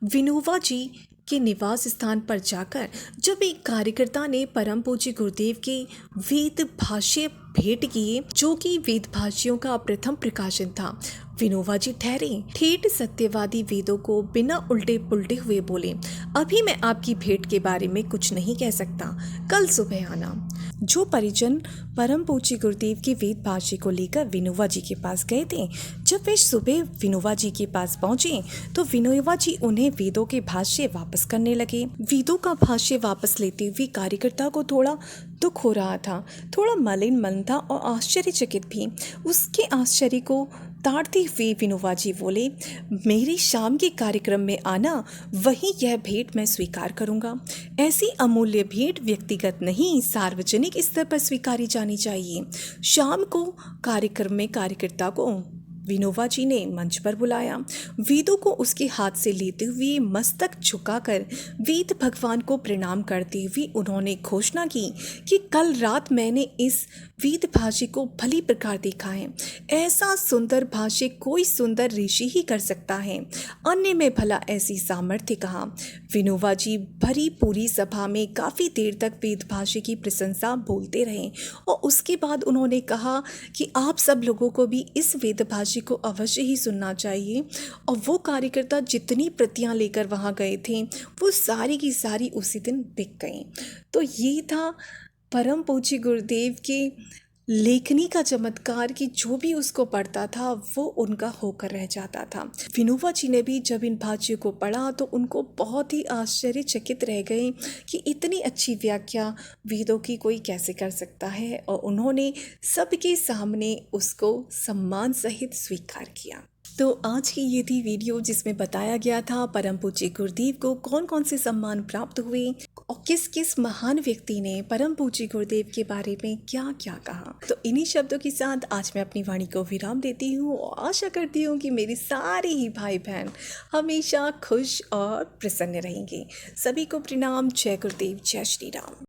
विनोबा जी के निवास स्थान पर जाकर जब एक कार्यकर्ता ने परम पूज्य गुरुदेव के वेद भाष्य भेंट किए, जो कि वेद भाष्यों का प्रथम प्रकाशन था, विनोबा जी ठहरे, ठेठ सत्यवादी वेदों को बिना उल्टे पुल्टे हुए बोले, अभी मैं आपकी भेंट के बारे में कुछ नहीं कह सकता, कल सुबह आना। जो परिजन परम पूज्य गुरुदेव के वेद भाष्य को लेकर विनोबा जी के पास गए थे, जब वे सुबह विनोबा जी के पास पहुंचे तो विनोबा जी उन्हें वेदों के भाष्य वापस करने लगे। वेदों का भाष्य वापस लेते हुए कार्यकर्ता को थोड़ा दुख हो रहा था, थोड़ा मलिन मन था और आश्चर्यचकित भी। उसके आश्चर्य को ताड़ते हुए विनोबा जी बोले, मेरी शाम के कार्यक्रम में आना, वहीं यह भेंट मैं स्वीकार करूंगा। ऐसी अमूल्य भेंट व्यक्तिगत नहीं, सार्वजनिक स्तर पर स्वीकारी जानी चाहिए। शाम को कार्यक्रम में कार्यकर्ता को विनोबा जी ने मंच पर बुलाया। वेदों को उसके हाथ से लेते हुए मस्तक झुकाकर वेद भगवान को प्रणाम करते हुए उन्होंने घोषणा की कि कल रात मैंने इस वेद भाष्य को भली प्रकार देखा है। ऐसा सुंदर भाष्य कोई सुंदर ऋषि ही कर सकता है, अन्य में भला ऐसी सामर्थ्य कहाँ। विनोबा जी भरी पूरी सभा में काफ़ी देर तक वेद भाष्य की प्रशंसा बोलते रहे और उसके बाद उन्होंने कहा कि आप सब लोगों को भी इस वेद भाष्य को अवश्य ही सुनना चाहिए। और वो कार्यकर्ता जितनी प्रतियां लेकर वहाँ गए थे, वो सारी की सारी उसी दिन बिक गई। तो ये था परम पूज्य गुरुदेव के लेखनी का चमत्कार कि जो भी उसको पढ़ता था वो उनका होकर रह जाता था। विनोबा जी ने भी जब इन भाष्यों को पढ़ा तो उनको बहुत ही आश्चर्यचकित रह गए कि इतनी अच्छी व्याख्या वेदों की कोई कैसे कर सकता है, और उन्होंने सबके सामने उसको सम्मान सहित स्वीकार किया। तो आज की ये थी वीडियो जिसमें बताया गया था परम पूज्य गुरुदेव को कौन कौन से सम्मान प्राप्त हुए और किस किस महान व्यक्ति ने परम पूज्य गुरुदेव के बारे में क्या क्या कहा। तो इन्हीं शब्दों के साथ आज मैं अपनी वाणी को विराम देती हूँ और आशा करती हूँ कि मेरे सारे ही भाई बहन हमेशा खुश और प्रसन्न रहेंगे। सभी को प्रणाम। जय गुरुदेव, जय श्री राम।